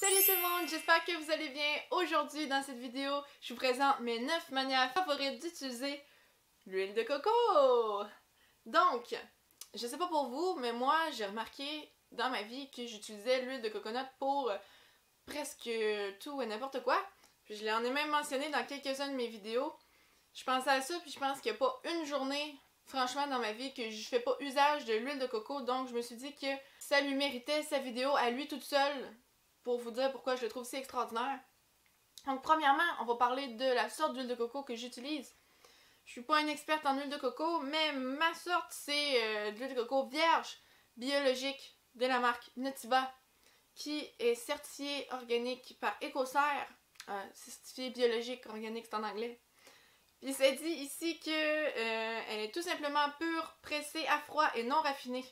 Salut tout le monde, j'espère que vous allez bien. Aujourd'hui, dans cette vidéo, je vous présente mes 9 manières favorites d'utiliser l'huile de coco. Donc, je sais pas pour vous, mais moi, j'ai remarqué dans ma vie que j'utilisais l'huile de coconut pour presque tout et n'importe quoi. Puis je l'en ai même mentionné dans quelques-unes de mes vidéos. Je pensais à ça, puis je pense qu'il n'y a pas une journée, franchement, dans ma vie que je fais pas usage de l'huile de coco. Donc, je me suis dit que ça lui méritait sa vidéo à lui toute seule pour vous dire pourquoi je le trouve si extraordinaire. Donc, premièrement, on va parler de la sorte d'huile de coco que j'utilise. Je suis pas une experte en huile de coco, mais ma sorte, c'est de l'huile de coco vierge, biologique, de la marque Nutiva, qui est certifiée organique par Écocert. Certifiée biologique, organique, c'est en anglais. Puis c'est dit ici que elle est tout simplement pure, pressée à froid et non raffinée.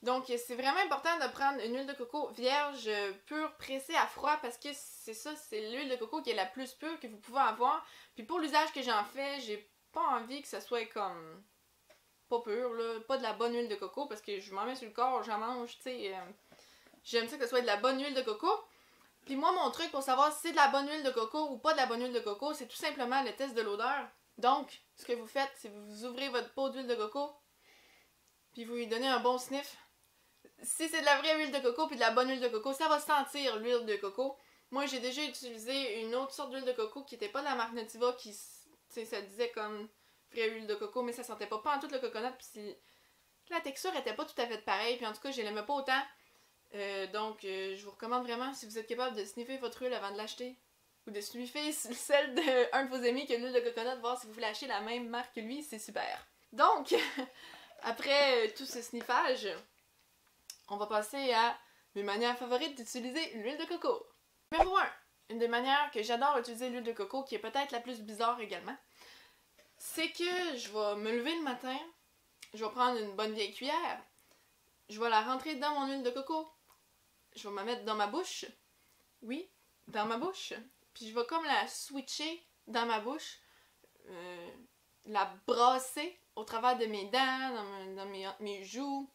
Donc c'est vraiment important de prendre une huile de coco vierge, pure, pressée à froid, parce que c'est ça, c'est l'huile de coco qui est la plus pure que vous pouvez avoir. Puis pour l'usage que j'en fais, j'ai pas envie que ça soit comme pas pur, là, pas de la bonne huile de coco, parce que je m'en mets sur le corps, j'en mange, tu sais. J'aime ça que ce soit de la bonne huile de coco. Puis moi, mon truc pour savoir si c'est de la bonne huile de coco ou pas de la bonne huile de coco, c'est tout simplement le test de l'odeur. Donc, ce que vous faites, c'est que vous ouvrez votre pot d'huile de coco, puis vous lui donnez un bon sniff. Si c'est de la vraie huile de coco puis de la bonne huile de coco, ça va sentir l'huile de coco. Moi, j'ai déjà utilisé une autre sorte d'huile de coco qui n'était pas de la marque Nutiva, qui, tu sais, ça disait comme vraie huile de coco, mais ça sentait pas en tout le coconut, puis la texture était pas tout à fait pareille, puis en tout cas, je l'aimais pas autant. Donc, je vous recommande vraiment, si vous êtes capable de sniffer votre huile avant de l'acheter, ou de sniffer celle d'un de vos amis qui a l'huile de coconut, voir si vous voulez acheter la même marque que lui, c'est super. Donc, après tout ce sniffage, on va passer à mes manières favorites d'utiliser l'huile de coco. Numéro 1, une des manières que j'adore utiliser l'huile de coco, qui est peut-être la plus bizarre également, c'est que je vais me lever le matin, je vais prendre une bonne vieille cuillère, je vais la rentrer dans mon huile de coco, je vais me mettre dans ma bouche, oui, dans ma bouche, puis je vais comme la switcher dans ma bouche, la brasser au travers de mes dents, dans mes joues,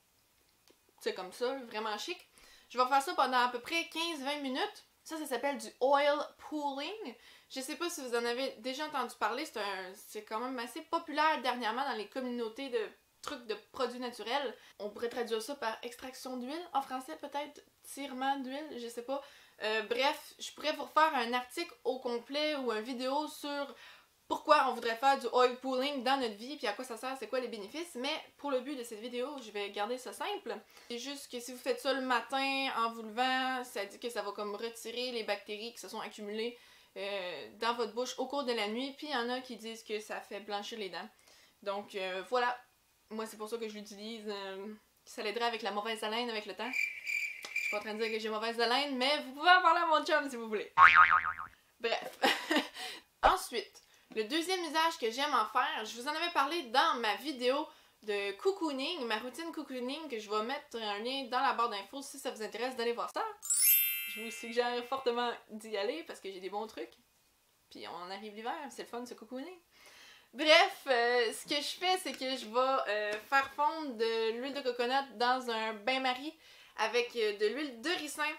c'est comme ça, vraiment chic. Je vais faire ça pendant à peu près 15-20 minutes. Ça s'appelle du oil pulling. Je sais pas si vous en avez déjà entendu parler, c'est quand même assez populaire dernièrement dans les communautés de trucs de produits naturels. On pourrait traduire ça par extraction d'huile en français peut-être, tirement d'huile, je sais pas. Bref, je pourrais vous refaire un article au complet ou une vidéo sur pourquoi on voudrait faire du oil pulling dans notre vie, puis à quoi ça sert, c'est quoi les bénéfices, mais pour le but de cette vidéo, je vais garder ça simple. C'est juste que si vous faites ça le matin en vous levant, ça dit que ça va comme retirer les bactéries qui se sont accumulées dans votre bouche au cours de la nuit, puis il y en a qui disent que ça fait blanchir les dents. Donc voilà, moi c'est pour ça que je l'utilise, ça l'aiderait avec la mauvaise haleine avec le temps. Je suis pas en train de dire que j'ai mauvaise haleine, mais vous pouvez en parler à mon chum si vous voulez. Bref. Ensuite, le deuxième usage que j'aime en faire, je vous en avais parlé dans ma vidéo de cocooning, ma routine cocooning, que je vais mettre un lien dans la barre d'infos si ça vous intéresse d'aller voir ça. Je vous suggère fortement d'y aller parce que j'ai des bons trucs. Puis on arrive l'hiver, c'est le fun ce cocooning. Bref, ce que je fais, c'est que je vais faire fondre de l'huile de coconut dans un bain-marie avec de l'huile de ricin.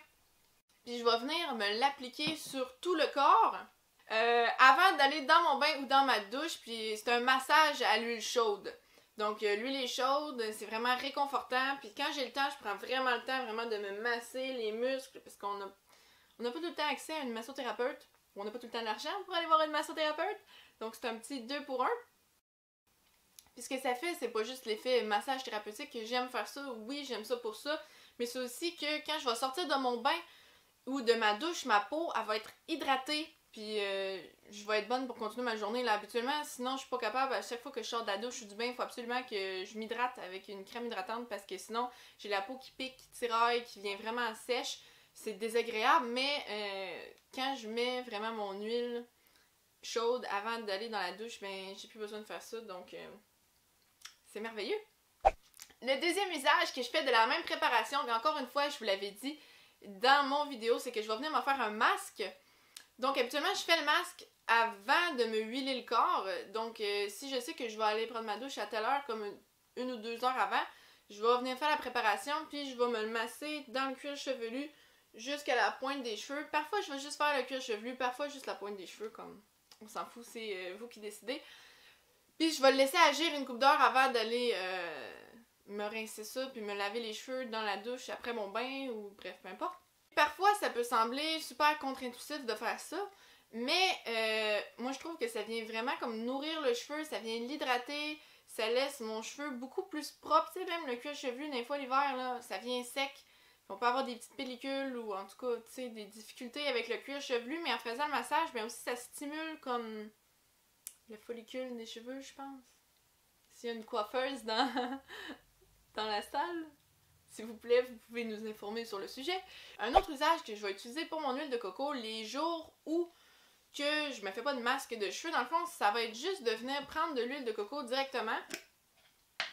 Puis je vais venir me l'appliquer sur tout le corps. Avant d'aller dans mon bain ou dans ma douche, puis c'est un massage à l'huile chaude. Donc l'huile est chaude, c'est vraiment réconfortant, puis quand j'ai le temps, je prends vraiment le temps vraiment de me masser les muscles, parce qu'on n'a pas tout le temps accès à une massothérapeute, ou on n'a pas tout le temps d'argent pour aller voir une massothérapeute, donc c'est un petit 2 pour 1. Puis ce que ça fait, c'est pas juste l'effet massage thérapeutique que j'aime faire ça, oui j'aime ça pour ça, mais c'est aussi que quand je vais sortir de mon bain ou de ma douche, ma peau, elle va être hydratée. Puis je vais être bonne pour continuer ma journée là habituellement, sinon je suis pas capable, à chaque fois que je sors de la douche ou du bain, il faut absolument que je m'hydrate avec une crème hydratante parce que sinon j'ai la peau qui pique, qui tiraille, qui vient vraiment sèche. C'est désagréable, mais quand je mets vraiment mon huile chaude avant d'aller dans la douche, ben j'ai plus besoin de faire ça, donc c'est merveilleux. Le deuxième usage que je fais de la même préparation, et encore une fois je vous l'avais dit dans mon vidéo, c'est que je vais venir me faire un masque. Donc habituellement je fais le masque avant de me huiler le corps, donc si je sais que je vais aller prendre ma douche à telle heure, comme 1 ou 2 heures avant, je vais venir faire la préparation puis je vais me le masser dans le cuir chevelu jusqu'à la pointe des cheveux. Parfois, je vais juste faire le cuir chevelu, parfois juste la pointe des cheveux, comme on s'en fout, c'est vous qui décidez. Puis je vais le laisser agir une couple d'heures avant d'aller me rincer ça, puis me laver les cheveux dans la douche après mon bain, ou bref, peu importe. Parfois, ça peut sembler super contre-intuitif de faire ça, mais moi je trouve que ça vient vraiment comme nourrir le cheveu, ça vient l'hydrater, ça laisse mon cheveu beaucoup plus propre. Tu sais, même le cuir chevelu, des fois l'hiver, là, ça vient sec. On peut avoir des petites pellicules ou en tout cas, tu sais, des difficultés avec le cuir chevelu, mais en faisant le massage, bien aussi ça stimule comme le follicule des cheveux, je pense. S'il y a une coiffeuse dans, dans la salle, s'il vous plaît, vous pouvez nous informer sur le sujet. Un autre usage que je vais utiliser pour mon huile de coco, les jours où que je me fais pas de masque de cheveux, dans le fond, ça va être juste de venir prendre de l'huile de coco directement. Tu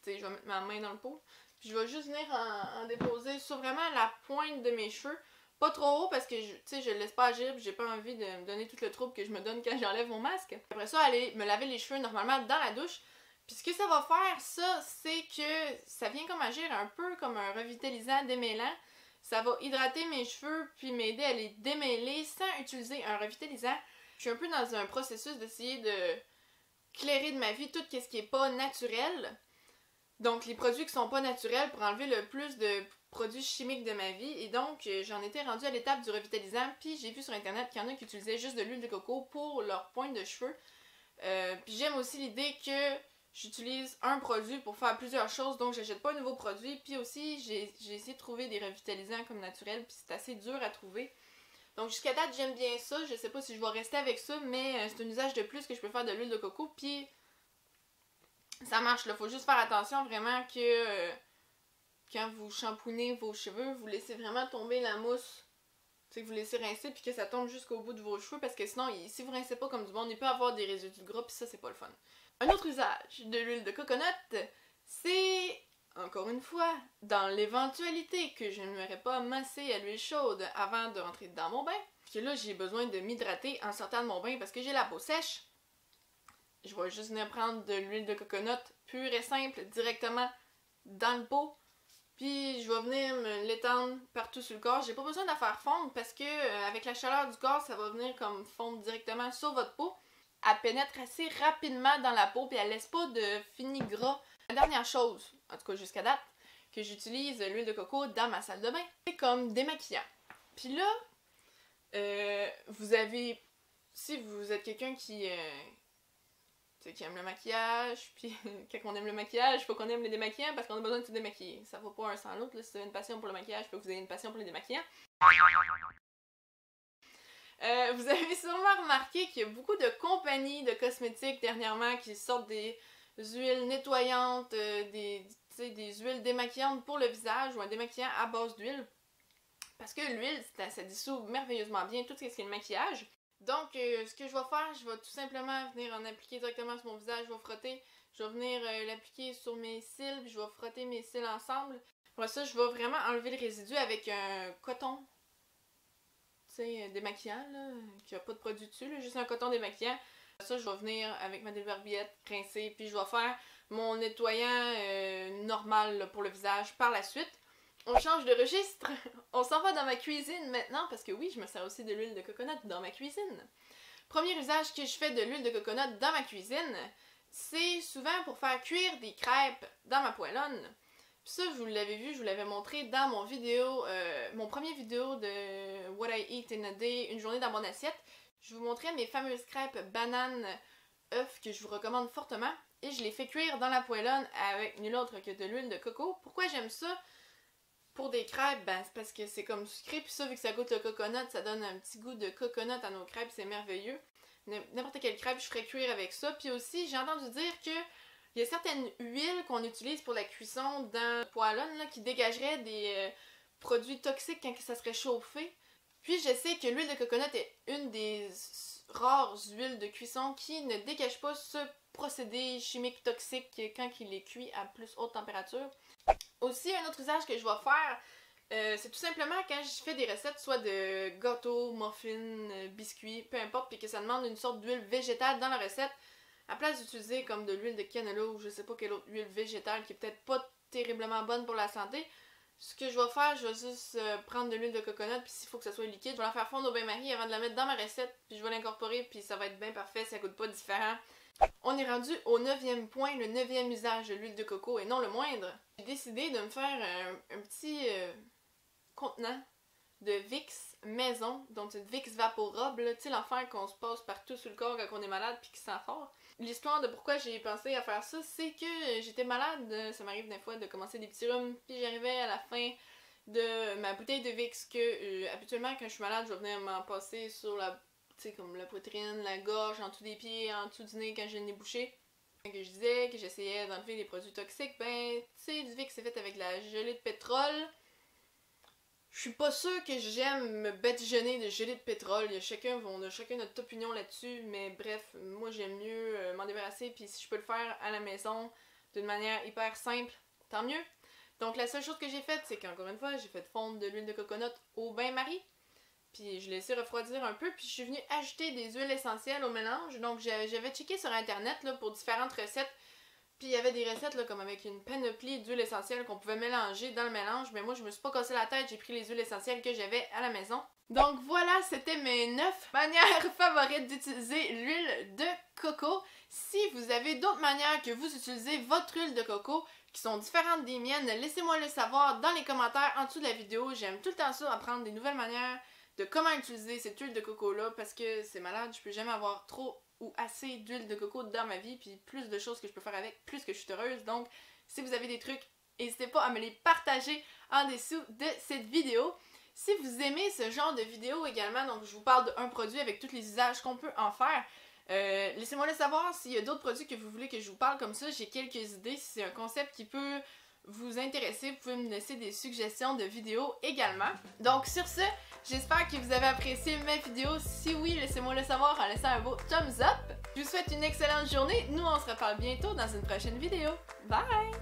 sais, je vais mettre ma main dans le pot. Puis je vais juste venir en déposer sur vraiment la pointe de mes cheveux. Pas trop haut parce que je le laisse pas agir, j'ai pas envie de me donner tout le trouble que je me donne quand j'enlève mon masque. Après ça, aller me laver les cheveux normalement dans la douche. Puis ce que ça va faire, ça, c'est que ça vient comme agir un peu comme un revitalisant démêlant. Ça va hydrater mes cheveux puis m'aider à les démêler sans utiliser un revitalisant. Je suis un peu dans un processus d'essayer de clairer de ma vie tout ce qui est pas naturel. Donc les produits qui sont pas naturels pour enlever le plus de produits chimiques de ma vie. Et donc j'en étais rendue à l'étape du revitalisant. Puis j'ai vu sur internet qu'il y en a qui utilisaient juste de l'huile de coco pour leur pointe de cheveux. Puis j'aime aussi l'idée que j'utilise un produit pour faire plusieurs choses, donc j'achète pas un nouveau produit. Puis aussi, j'ai essayé de trouver des revitalisants comme naturels, puis c'est assez dur à trouver. Donc jusqu'à date, j'aime bien ça. Je sais pas si je vais rester avec ça, mais c'est un usage de plus que je peux faire de l'huile de coco. Puis ça marche, là. Faut juste faire attention vraiment que quand vous shampoonez vos cheveux, vous laissez vraiment tomber la mousse. Tu sais, que vous laissez rincer puis que ça tombe jusqu'au bout de vos cheveux, parce que sinon, si vous rincez pas comme du monde, il peut avoir des résidus gras, puis ça, c'est pas le fun. Un autre usage de l'huile de coconut, c'est, encore une fois, dans l'éventualité que je n'aimerais pas masser à l'huile chaude avant de rentrer dans mon bain, que là j'ai besoin de m'hydrater en sortant de mon bain parce que j'ai la peau sèche, je vais juste venir prendre de l'huile de coconut pure et simple directement dans le pot, puis je vais venir me l'étendre partout sur le corps. J'ai pas besoin de la faire fondre parce que avec la chaleur du corps, ça va venir comme fondre directement sur votre peau. Elle pénètre assez rapidement dans la peau, puis elle laisse pas de fini gras. La dernière chose, en tout cas jusqu'à date, que j'utilise l'huile de coco dans ma salle de bain, c'est comme démaquillant. Puis là, vous avez, si vous êtes quelqu'un qui aime le maquillage, puis quand on aime le maquillage, il faut qu'on aime les démaquillants parce qu'on a besoin de se démaquiller. Ça va pas un sans l'autre, si vous avez une passion pour le maquillage, il faut que vous ayez une passion pour les démaquillants. Vous avez sûrement remarqué qu'il y a beaucoup de compagnies de cosmétiques dernièrement qui sortent des huiles nettoyantes, des huiles démaquillantes pour le visage ou un démaquillant à base d'huile. Parce que l'huile, ça dissout merveilleusement bien tout ce qui est le maquillage. Donc, ce que je vais faire, je vais tout simplement venir en appliquer directement sur mon visage, je vais frotter, je vais venir l'appliquer sur mes cils, puis je vais frotter mes cils ensemble. Pour ça, je vais vraiment enlever le résidu avec un coton. Tu sais, démaquillant, là, qui a pas de produit dessus, là, juste un coton démaquillant. Ça, je vais venir avec ma débarbillette, rincer, puis je vais faire mon nettoyant normal là, pour le visage par la suite. On change de registre, on s'en va dans ma cuisine maintenant, parce que oui, je me sers aussi de l'huile de coconut dans ma cuisine. Premier usage que je fais de l'huile de coconut dans ma cuisine, c'est souvent pour faire cuire des crêpes dans ma poêlonne. Puis ça, je vous l'avais vu, je vous l'avais montré dans mon vidéo, mon premier vidéo de What I Eat in a Day, une journée dans mon assiette. Je vous montrais mes fameuses crêpes banane œufs que je vous recommande fortement. Et je les fais cuire dans la poêlonne avec nul autre que de l'huile de coco. Pourquoi j'aime ça? Pour des crêpes, ben c'est parce que c'est comme sucré, puis ça, vu que ça goûte le coconut, ça donne un petit goût de coconut à nos crêpes, c'est merveilleux. N'importe quelle crêpe, je ferais cuire avec ça. Puis aussi, j'ai entendu dire que il y a certaines huiles qu'on utilise pour la cuisson dans la poêlonne là, qui dégageraient des produits toxiques quand ça serait chauffé. Puis je sais que l'huile de coconut est une des rares huiles de cuisson qui ne dégage pas ce procédé chimique toxique quand il est cuit à plus haute température. Aussi, un autre usage que je vais faire, c'est tout simplement quand je fais des recettes, soit de gâteaux, muffins, biscuits, peu importe, puis que ça demande une sorte d'huile végétale dans la recette, à place d'utiliser comme de l'huile de canola ou je sais pas quelle autre huile végétale qui est peut-être pas terriblement bonne pour la santé, ce que je vais faire, je vais juste prendre de l'huile de coconut, puis s'il faut que ça soit liquide, je vais la faire fondre au bain-marie avant de la mettre dans ma recette, puis je vais l'incorporer, puis ça va être bien parfait, ça coûte pas différent. On est rendu au 9e point, le 9e usage de l'huile de coco, et non le moindre. J'ai décidé de me faire un petit contenant de Vicks maison, donc une Vicks Vaporobe, tu sais l'affaire qu'on se passe partout sur le corps quand on est malade puis qui sent fort. L'histoire de pourquoi j'ai pensé à faire ça, c'est que j'étais malade, ça m'arrive des fois de commencer des petits rhumes, puis j'arrivais à la fin de ma bouteille de Vicks que habituellement quand je suis malade, je vais venir m'en passer sur la, tu sais comme la poitrine, la gorge, en dessous des pieds, en dessous du nez quand j'ai le nez bouché. Que je disais que j'essayais d'enlever des produits toxiques, ben tu sais du Vicks c'est fait avec de la gelée de pétrole. Je suis pas sûre que j'aime me badigeonner de gelée de pétrole. On a chacun notre opinion là-dessus, mais bref, moi j'aime mieux m'en débarrasser, puis si je peux le faire à la maison d'une manière hyper simple, tant mieux. Donc la seule chose que j'ai faite, c'est qu'encore une fois, j'ai fait fondre de l'huile de coconut au bain-marie, puis je l'ai laissé refroidir un peu, puis je suis venue ajouter des huiles essentielles au mélange. Donc j'avais checké sur internet là, pour différentes recettes. Puis il y avait des recettes là, comme avec une panoplie d'huiles essentielles qu'on pouvait mélanger dans le mélange, mais moi je me suis pas cassé la tête, j'ai pris les huiles essentielles que j'avais à la maison. Donc voilà, c'était mes 9 manières favorites d'utiliser l'huile de coco. Si vous avez d'autres manières que vous utilisez votre huile de coco qui sont différentes des miennes, laissez-moi le savoir dans les commentaires en dessous de la vidéo. J'aime tout le temps ça, apprendre des nouvelles manières de comment utiliser cette huile de coco là, parce que c'est malade, je peux jamais avoir trop ou assez d'huile de coco dans ma vie, puis plus de choses que je peux faire avec, plus que je suis heureuse. Donc, si vous avez des trucs, n'hésitez pas à me les partager en dessous de cette vidéo. Si vous aimez ce genre de vidéo également, donc je vous parle d'un produit avec tous les usages qu'on peut en faire, laissez-moi le savoir s'il y a d'autres produits que vous voulez que je vous parle comme ça. J'ai quelques idées, si c'est un concept qui peut vous intéresser, vous pouvez me laisser des suggestions de vidéos également. Donc sur ce, j'espère que vous avez apprécié ma vidéo. Si oui, laissez-moi le savoir en laissant un beau thumbs up. Je vous souhaite une excellente journée. Nous, on se reparle bientôt dans une prochaine vidéo. Bye!